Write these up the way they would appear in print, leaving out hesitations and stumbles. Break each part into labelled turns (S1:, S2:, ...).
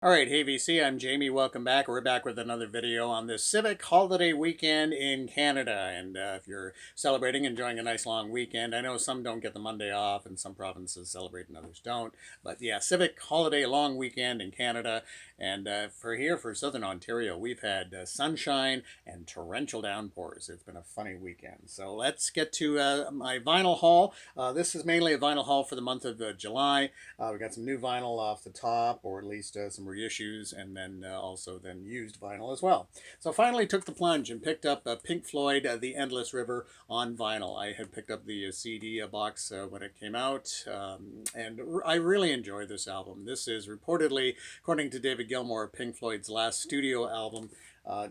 S1: All right, hey VC, I'm Jamie. Welcome back. We're back with another video on this civic holiday weekend in Canada. And if you're celebrating, enjoying a nice long weekend, I know some don't get the Monday off and some provinces celebrate and others don't. But yeah, civic holiday long weekend in Canada. And for Southern Ontario, we've had sunshine and torrential downpours. It's been a funny weekend. So let's get to my vinyl haul. This is mainly a vinyl haul for the month of July. We got some new vinyl off the top, or at least some reissues, and then also then used vinyl as well. So finally took the plunge and picked up Pink Floyd, The Endless River on vinyl. I had picked up the CD box when it came out, and I really enjoy this album. This is reportedly, according to David Gilmour, Pink Floyd's last studio album.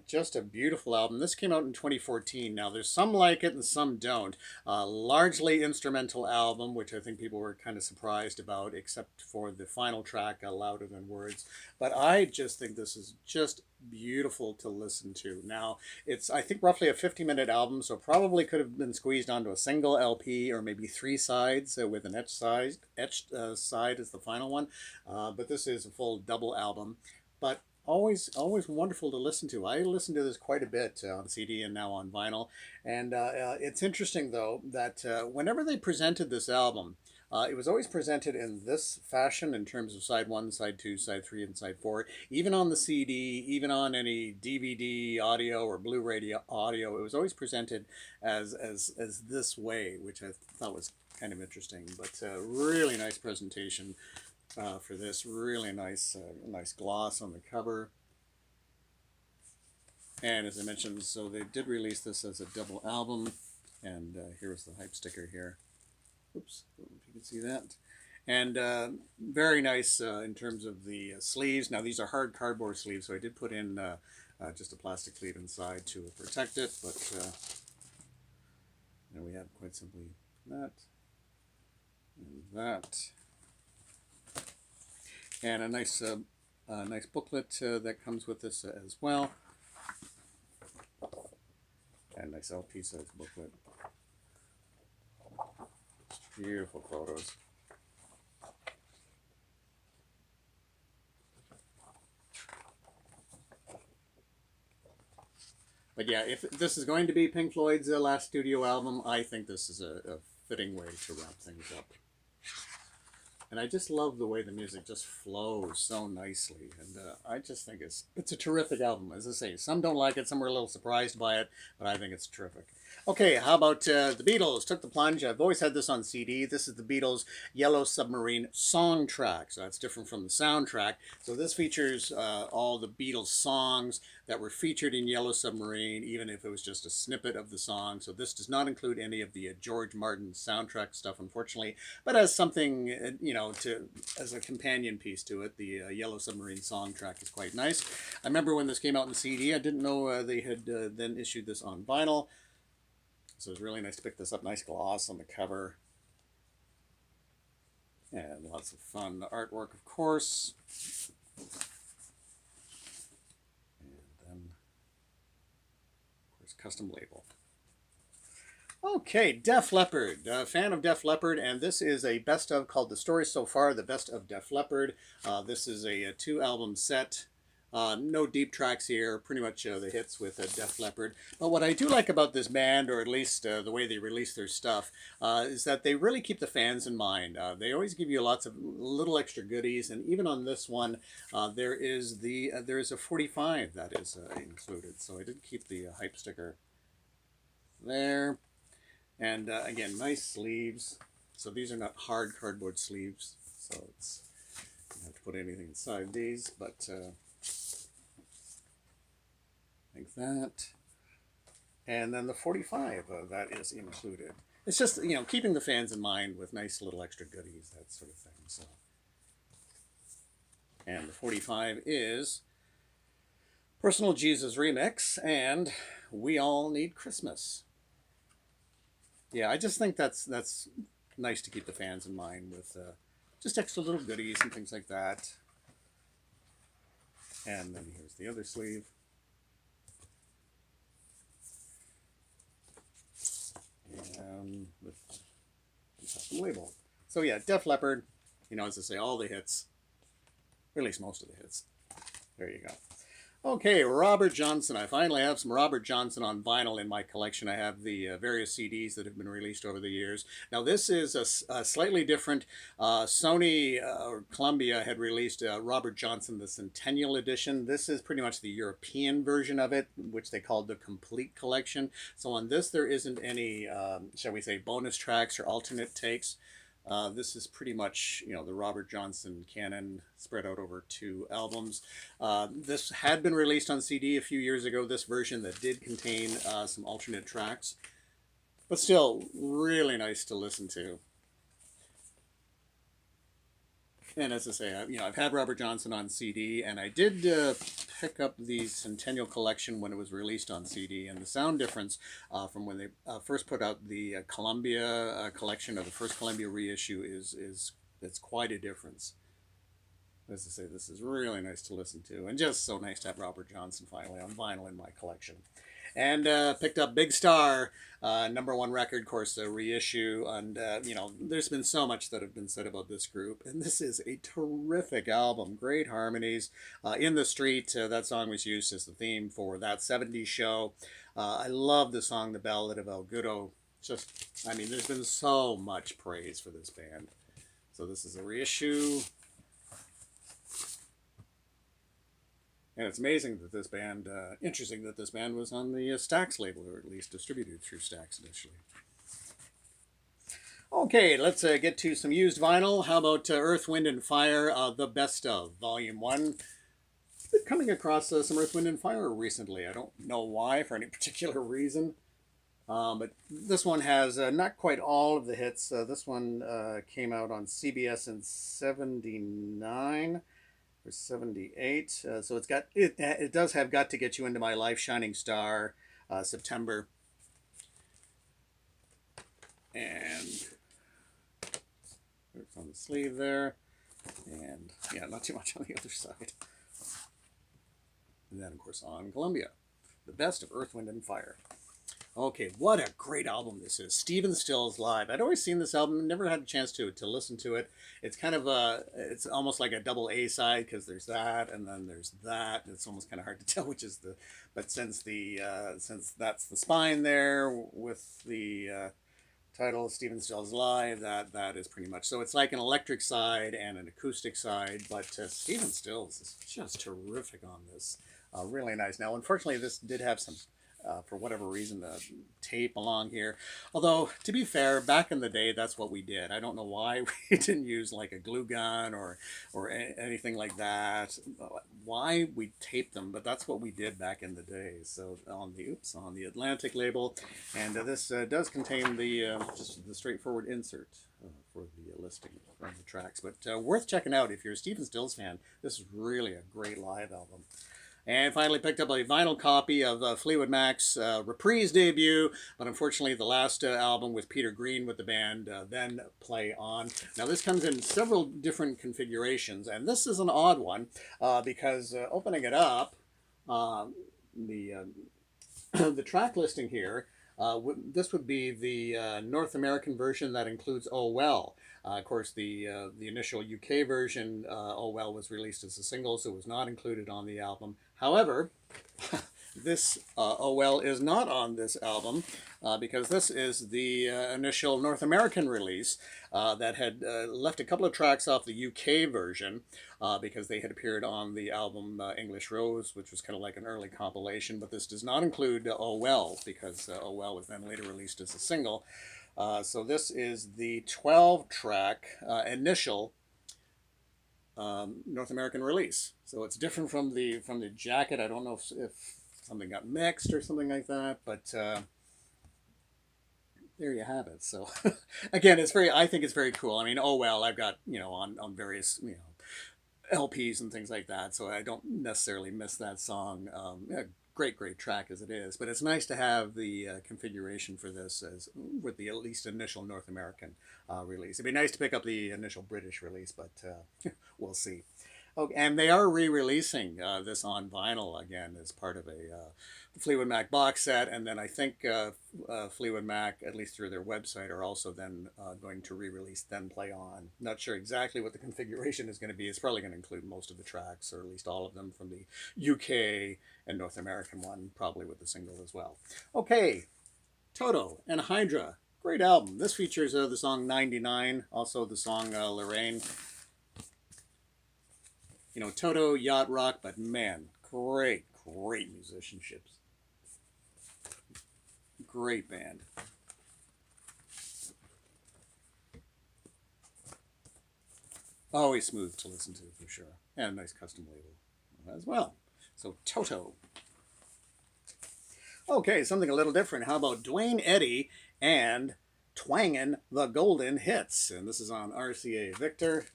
S1: Just a beautiful album. This came out in 2014. Now, there's some like it and some don't. Largely instrumental album, which I think people were kind of surprised about, except for the final track, Louder Than Words. But I just think this is just beautiful to listen to. Now, it's, I think, roughly a 50-minute album, so probably could have been squeezed onto a single LP or maybe three sides with an etched side as the final one. But this is a full double album. But always wonderful to listen to. I listen to this quite a bit on CD and now on vinyl. And it's interesting, though, that whenever they presented this album, it was always presented in this fashion in terms of side one, side two, side three, and side four. Even on the CD, even on any DVD audio or Blu-ray audio, it was always presented as this way, which I thought was kind of interesting. But really nice presentation for this. Really nice gloss on the cover. And as I mentioned, so they did release this as a double album. And here's the hype sticker here. Oops, I don't know if you can see that. And very nice in terms of the sleeves. Now, these are hard cardboard sleeves, so I did put in just a plastic sleeve inside to protect it. But we have quite simply that and that. And a nice booklet that comes with this as well. And nice LP size booklet. Beautiful photos. But yeah, if this is going to be Pink Floyd's last studio album, I think this is a fitting way to wrap things up. And I just love the way the music just flows so nicely. And I just think it's a terrific album. As I say, some don't like it, some were a little surprised by it, but I think it's terrific. Okay, how about the Beatles? Took the plunge. I've always had this on CD. This is the Beatles' Yellow Submarine song track. So that's different from the soundtrack. So this features all the Beatles songs that were featured in Yellow Submarine, even if it was just a snippet of the song. So this does not include any of the George Martin soundtrack stuff, unfortunately, but as something, as a companion piece to it, the Yellow Submarine song track is quite nice. I remember when this came out in CD, I didn't know they had then issued this on vinyl. So it was really nice to pick this up. Nice gloss on the cover. And lots of fun artwork, of course. Custom label. Okay, Def Leppard. Fan of Def Leppard, and this is a best of called The Story So Far, the Best of Def Leppard. This is a two-album set. No deep tracks here, pretty much the hits with Def Leppard. But what I do like about this band, or at least the way they release their stuff, is that they really keep the fans in mind. They always give you lots of little extra goodies, and even on this one, there is a 45 that is included. So I did keep the hype sticker there. And again, nice sleeves. So these are not hard cardboard sleeves, so you don't have to put anything inside these, but like that. And then the 45 that is included. It's just, keeping the fans in mind with nice little extra goodies, that sort of thing. So, and the 45 is Personal Jesus Remix and We All Need Christmas. Yeah, I just think that's nice to keep the fans in mind with just extra little goodies and things like that. And then here's the other sleeve. And with the label. So yeah, Def Leppard, as I say, all the hits, or at least most of the hits. There you go. Okay, Robert Johnson. I finally have some Robert Johnson on vinyl in my collection. I have the various CDs that have been released over the years. Now, this is a slightly different. Sony or Columbia had released Robert Johnson, the Centennial Edition. This is pretty much the European version of it, which they called the Complete Collection. So on this, there isn't any, shall we say, bonus tracks or alternate takes. This is pretty much, the Robert Johnson canon spread out over 2 albums. This had been released on CD a few years ago, this version that did contain some alternate tracks, but still really nice to listen to. And as I say, I've had Robert Johnson on CD, and I did pick up the Centennial Collection when it was released on CD, and the sound difference from when they first put out the Columbia collection, or the first Columbia reissue, it's quite a difference. As I say, this is really nice to listen to, and just so nice to have Robert Johnson finally on vinyl in my collection. And picked up Big Star, #1 record, of course, a reissue. And, there's been so much that have been said about this group. And this is a terrific album. Great harmonies. In the Street, that song was used as the theme for That 70s Show. I love the song, The Ballad of El Goodo. There's been so much praise for this band. So this is a reissue. And it's amazing that this band, interesting that this band was on the Stax label, or at least distributed through Stax initially. Okay, let's get to some used vinyl. How about Earth, Wind & Fire, The Best Of, Volume 1. Been coming across some Earth, Wind & Fire recently. I don't know why, for any particular reason. But this one has not quite all of the hits. This one came out on CBS in '79. Or 78, so it does have Got to Get You Into My Life, Shining Star, September, and it's on the sleeve there, and yeah, not too much on the other side. And then, of course, on Columbia, The Best of Earth, Wind & Fire. Okay, what a great album this is. Stephen Stills Live. I'd always seen this album, never had a chance to listen to it. It's kind of it's almost like a double A side, because there's that and then there's that. It's almost kind of hard to tell which is but since that's the spine there with the title Stephen Stills Live, that is pretty much. So it's like an electric side and an acoustic side, but Stephen Stills is just terrific on this. Really nice. Now, unfortunately, this did have some for whatever reason, the tape along here. Although, to be fair, back in the day, that's what we did. I don't know why we didn't use like a glue gun or anything like that. Why we taped them, but that's what we did back in the day. So on the Atlantic label, and this does contain the just the straightforward insert for the listing of the tracks. But worth checking out if you're a Stephen Stills fan. This is really a great live album. And finally picked up a vinyl copy of Fleetwood Mac's Reprise debut, but unfortunately the last album with Peter Green with the band, Then Play On. Now this comes in several different configurations, and this is an odd one because opening it up, the track listing here, this would be the North American version that includes Oh Well. Of course, the initial UK version, Oh Well, was released as a single, so it was not included on the album. However, this Oh Well is not on this album because this is the initial North American release that had left a couple of tracks off the UK version because they had appeared on the album English Rose, which was kind of like an early compilation, but this does not include Oh Well because Oh Well was then later released as a single. So this is the 12-track initial North American release. So it's different from the jacket. I don't know if something got mixed or something like that, but there you have it. So again, I think it's very cool. I mean, Oh Well, I've got on various LPs and things like that, so I don't necessarily miss that song. Great track as it is, but it's nice to have the configuration for this as with the at least initial North American release. It'd be nice to pick up the initial British release, but we'll see. Okay, and they are re-releasing this on vinyl again as part of a Fleetwood Mac box set, and then I think Fleetwood Mac, at least through their website, are also then going to re-release Then Play On. Not sure exactly what the configuration is going to be. It's probably going to include most of the tracks, or at least all of them from the UK and North American one, probably with the single as well. Okay, Toto and Hydra. Great album. This features the song 99, also the song Lorraine. You know, Toto, yacht rock, but man, great musicianships. Great band. Always smooth to listen to, for sure. And a nice custom label as well. So, Toto. Okay, something a little different. How about Dwayne Eddy and Twangin' the Golden Hits? And this is on RCA Victor.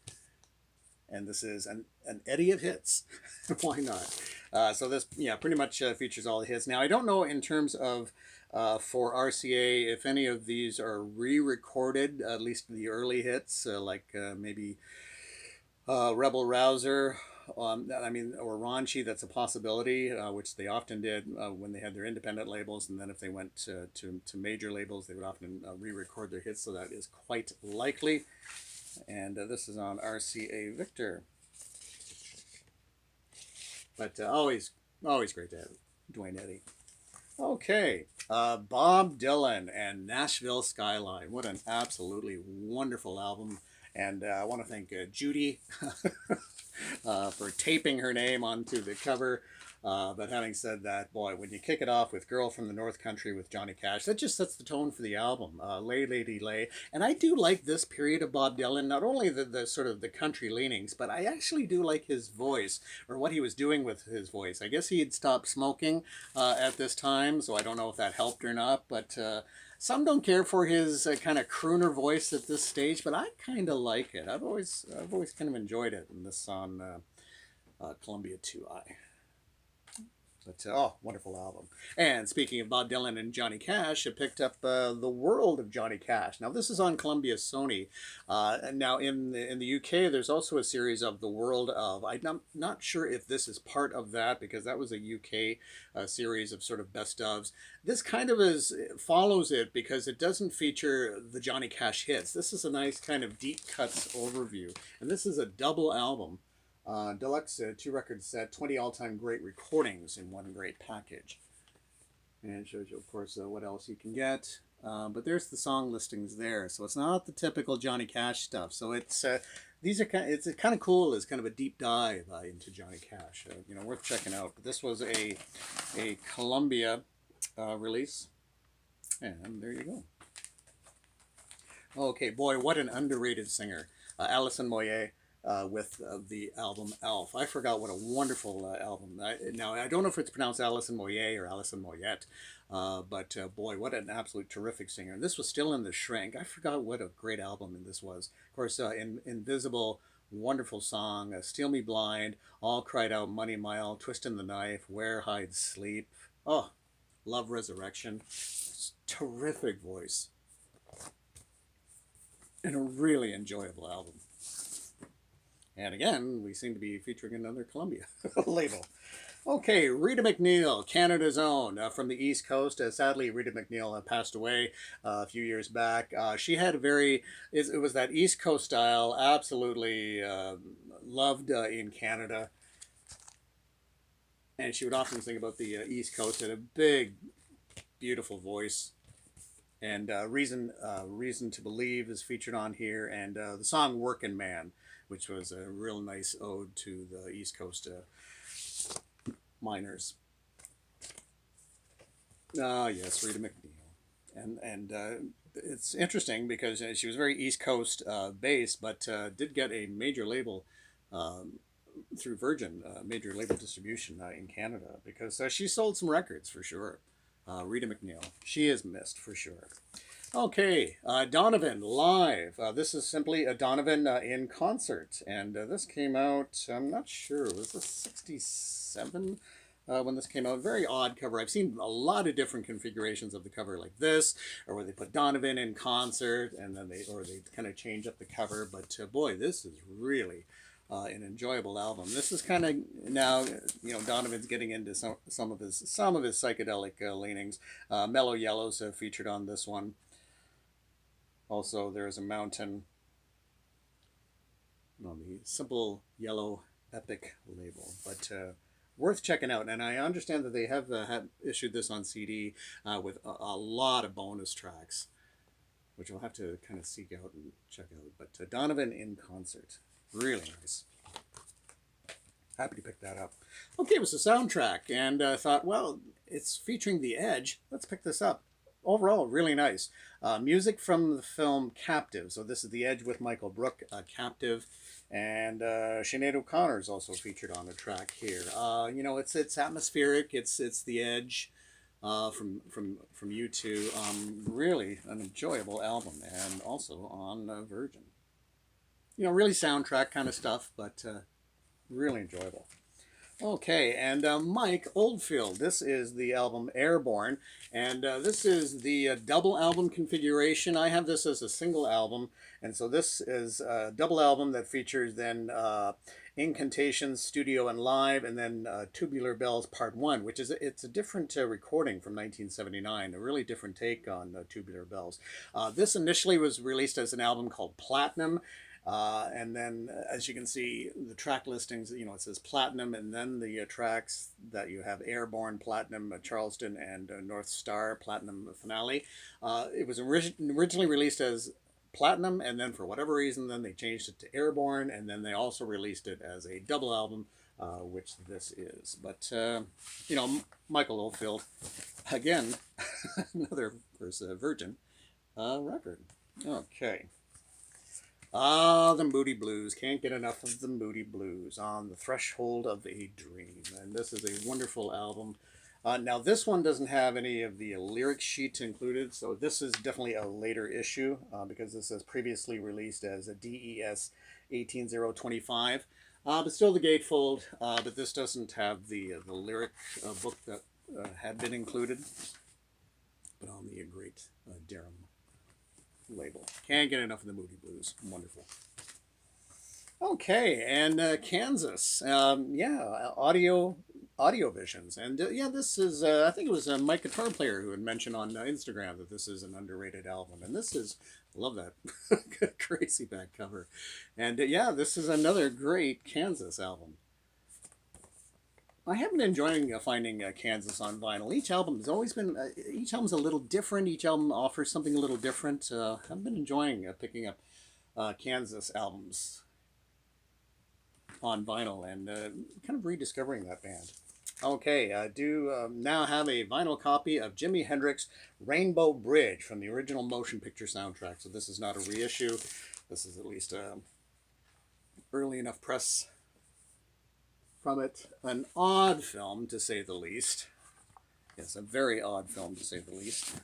S1: And this is an eddy of hits. Why not? So this, yeah, pretty much features all the hits. Now, I don't know in terms of for RCA if any of these are re-recorded, at least the early hits, like maybe Rebel Rouser, or Raunchy. That's a possibility, which they often did when they had their independent labels. And then if they went to major labels, they would often re-record their hits. So that is quite likely. And this is on RCA Victor. But always great to have Dwayne Eddy. Okay, Bob Dylan and Nashville Skyline. What an absolutely wonderful album. And I want to thank Judy for taping her name onto the cover. But having said that, boy, when you kick it off with Girl from the North Country with Johnny Cash, that just sets the tone for the album. Lay Lady Lay. And I do like this period of Bob Dylan, not only the sort of the country leanings, but I actually do like his voice, or what he was doing with his voice. I guess he had stopped smoking at this time, so I don't know if that helped or not, but some don't care for his kind of crooner voice at this stage, but I kind of like it. I've always kind of enjoyed it, and this on Columbia 2i. But, wonderful album. And speaking of Bob Dylan and Johnny Cash, it picked up The World of Johnny Cash. Now, this is on Columbia Sony. And now, in the UK, there's also a series of The World of. I'm not sure if this is part of that, because that was a UK series of sort of best ofs. This kind of follows it, because it doesn't feature the Johnny Cash hits. This is a nice kind of deep cuts overview. And this is a double album. Deluxe 2-record set, 20 all-time great recordings in one great package. And it shows you, of course, what else you can get. But there's the song listings there. So it's not the typical Johnny Cash stuff. So it's it's kind of cool as kind of a deep dive into Johnny Cash. Worth checking out. But this was a Columbia release. And there you go. Okay, boy, what an underrated singer. Alison Moyet. With the album Elf. I forgot what a wonderful album. Now, I don't know if it's pronounced Alison Moyet or Alison Moyet, but boy, what an absolute terrific singer. And this was still in the Shrink. I forgot what a great album this was. Of course, Invisible, wonderful song, Steal Me Blind, All Cried Out, Money Mile, Twisting the Knife, Where Hides Sleep. Oh, Love Resurrection. Terrific voice. And a really enjoyable album. And again, we seem to be featuring another Columbia label. Okay, Rita McNeil, Canada's own, from the East Coast. Sadly, Rita McNeil passed away a few years back. She had it was that East Coast style, absolutely loved in Canada. And she would often sing about the East Coast, had a big, beautiful voice. And Reason to Believe is featured on here, and the song Workin' Man, which was a real nice ode to the East Coast miners. Yes, Rita McNeil. And it's interesting because she was very East Coast based, but did get a major label through Virgin, major label distribution in Canada, because she sold some records for sure. Rita McNeil. She is missed for sure. Okay, Donovan live. This is simply a Donovan in concert, and this came out, I'm not sure, was this 67 when this came out? Very odd cover. I've seen a lot of different configurations of the cover like this, or where they put Donovan in concert, and then they kind of change up the cover, but boy, this is really an enjoyable album. This is kind of now, Donovan's getting into some of his psychedelic leanings. Mellow Yellows featured on this one. Also, there's a mountain on the Simple Yellow Epic label, but worth checking out. And I understand that they have issued this on CD with a lot of bonus tracks, which we'll have to kind of seek out and check out. But Donovan in concert, really nice. Happy to pick that up. Okay, it was a soundtrack, and I thought, well, it's featuring The Edge. Let's pick this up. Overall, really nice. Music from the film Captive. So this is The Edge with Michael Brook, Captive. And Sinead O'Connor is also featured on the track here. It's atmospheric. It's The Edge from U2. Really an enjoyable album, and also on Virgin. Really soundtrack kind of stuff, but really enjoyable. Okay, and Mike Oldfield. This is the album Airborne, and this is the double album configuration. I have this as a single album, and so this is a double album that features then Incantations, Studio and Live, and then Tubular Bells Part 1, which is it's a different recording from 1979, a really different take on Tubular Bells. This initially was released as an album called Platinum. And then, as you can see, the track listings, it says Platinum, and then the tracks that you have Airborne, Platinum, Charleston, and North Star, Platinum Finale. It was originally released as Platinum, and then for whatever reason, then they changed it to Airborne, and then they also released it as a double album, which this is. But, Michael Oldfield, again, another Virgin record. Okay. The Moody Blues. Can't get enough of the Moody Blues. On the Threshold of a Dream. And this is a wonderful album. Now, this one doesn't have any of the lyric sheet included, so this is definitely a later issue because this is previously released as a DES 18025. But still the gatefold, but this doesn't have the lyric book that had been included, but on the great Durham label. Can't get enough of the Moody Blues. Wonderful. Okay, and Kansas. Audio Visions. And this is, I think it was a Mike Guitar Player who had mentioned on Instagram that this is an underrated album. And this is, love that crazy back cover. And this is another great Kansas album. I have been enjoying finding Kansas on vinyl. Each album has always been, each album's a little different. Each album offers something a little different. I've been enjoying picking up Kansas albums on vinyl and kind of rediscovering that band. Okay, I do now have a vinyl copy of Jimi Hendrix' Rainbow Bridge from the original motion picture soundtrack. So this is not a reissue. This is at least early enough press from it. An odd film, to say the least. Yes, a very odd film, to say the least.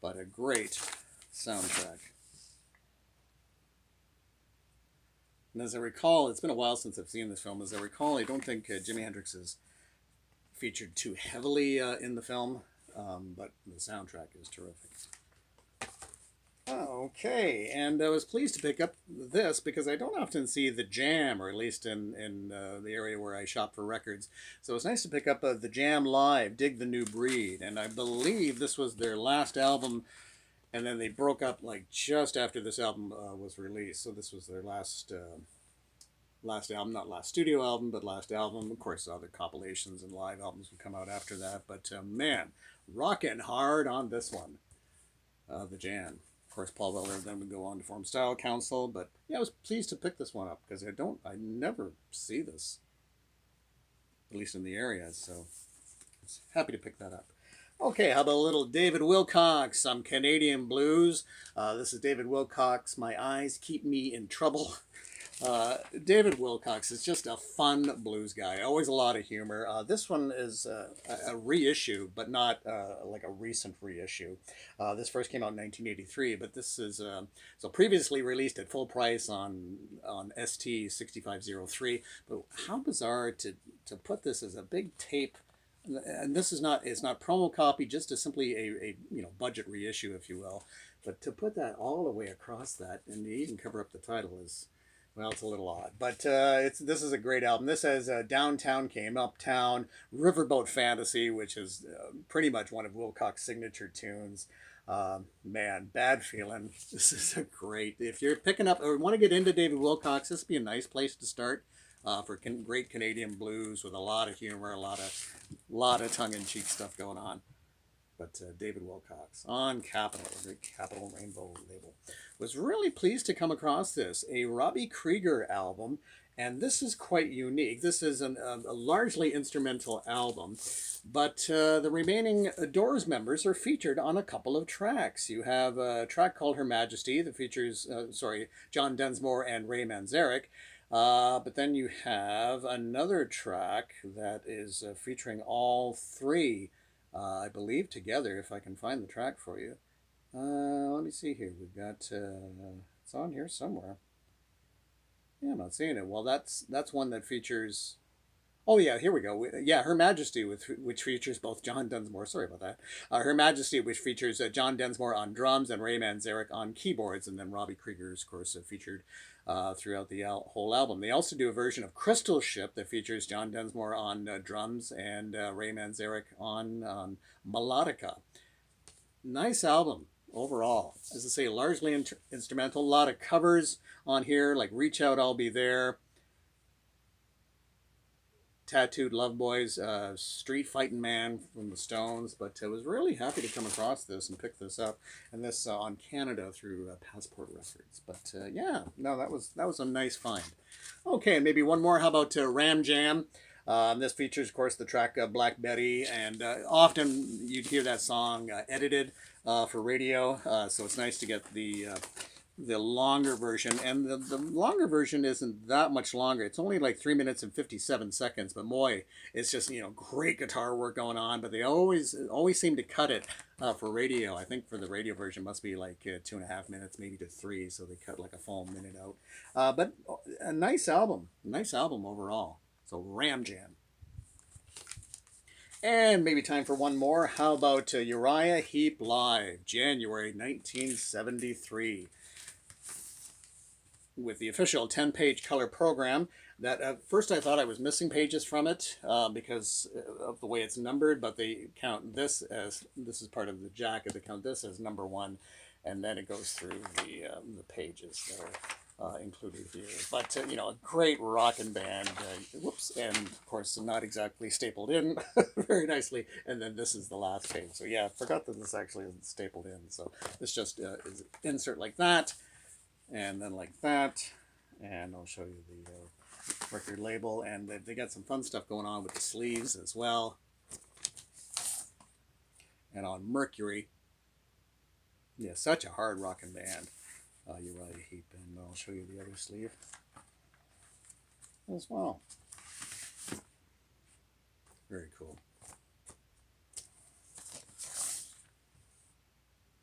S1: But a great soundtrack. And as I recall, it's been a while since I've seen this film. As I recall, I don't think Jimi Hendrix is featured too heavily in the film, but the soundtrack is terrific. Okay, and I was pleased to pick up this because I don't often see The Jam, or at least in the area where I shop for records. So it's nice to pick up The Jam Live, Dig the New Breed, and I believe this was their last album, and then they broke up like just after this album was released. So this was their last album, not last studio album, but last album. Of course, other compilations and live albums would come out after that, but man, rocking hard on this one, The Jam. Of course, Paul Weller then would go on to form Style Council, but yeah, I was pleased to pick this one up because I never see this, at least in the area, so I was happy to pick that up. Okay, how about a little David Wilcox, some Canadian blues. This is David Wilcox, My Eyes Keep Me in Trouble. David Wilcox is just a fun blues guy, always a lot of humor. This one is a reissue, but not like a recent reissue. This first came out in 1983, but this is so previously released at full price on ST 6503. But how bizarre to put this as a big tape. And this is it's not promo copy, just simply a budget reissue, if you will. But to put that all the way across that and even cover up the title is Well, it's a little odd, but this is a great album. This has Downtown Came Uptown, Riverboat Fantasy, which is pretty much one of Wilcox's signature tunes. Man, Bad Feeling. This is a great. If you're picking up or want to get into David Wilcox, this would be a nice place to start for great Canadian blues with a lot of humor, a lot of tongue-in-cheek stuff going on. But David Wilcox on Capitol, the great Capitol Rainbow label, was really pleased to come across this, a Robby Krieger album, and this is quite unique. This is a largely instrumental album, but the remaining Doors members are featured on a couple of tracks. You have a track called Her Majesty that features, John Densmore and Ray Manzarek. But then you have another track that is featuring all three, I believe, together, if I can find the track for you. Let me see here. We've got, it's on here somewhere. Yeah, I'm not seeing it. Well, that's one that features. Oh yeah, here we go. Yeah, Her Majesty, which features both John Densmore. Sorry about that. Her Majesty, which features John Densmore on drums and Ray Manzarek on keyboards, and then Robby Krieger, of course, featured throughout the whole album. They also do a version of Crystal Ship that features John Densmore on drums and Ray Manzarek on melodica. Nice album overall. As I say, largely instrumental. A lot of covers on here, like Reach Out, I'll Be There, Tattooed Love Boys, Street Fighting Man from the Stones. But I was really happy to come across this and pick this up, and this on Canada through Passport Records. But yeah, no, that was a nice find. Okay, and maybe one more. How about Ram Jam? This features, of course, the track Black Betty, and often you'd hear that song edited for radio, so it's nice to get the longer version. And the longer version isn't that much longer. It's only like 3 minutes and 57 seconds, but boy, it's just, great guitar work going on, but they always seem to cut it for radio. I think for the radio version must be like 2.5 minutes, maybe to 3, so they cut like a full minute out. But a nice album overall. So Ram Jam. And maybe time for one more. How about Uriah Heep Live, January 1973, with the official 10-page color program. That at first I thought I was missing pages from it because of the way it's numbered, but they count this is part of the jacket. They count this as number 1, and then it goes through the pages that are included here. But a great rockin' band. And of course not exactly stapled in very nicely. And then this is the last page. So yeah, I forgot that this actually isn't stapled in. So this just is insert like that, and then like that, and I'll show you the record label. And they got some fun stuff going on with the sleeves as well. And on Mercury, yeah, such a hard rockin' band. Uriah Heep, and I'll show you the other sleeve as well. Very cool.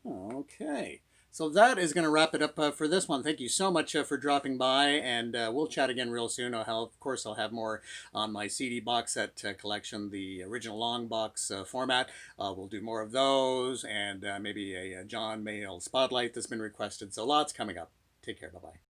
S1: Okay, so that is going to wrap it up for this one. Thank you so much for dropping by, and we'll chat again real soon. Of course, I'll have more on my CD box set collection, the original long box format. We'll do more of those, and maybe a John Mayall spotlight that's been requested. So lots coming up. Take care. Bye-bye.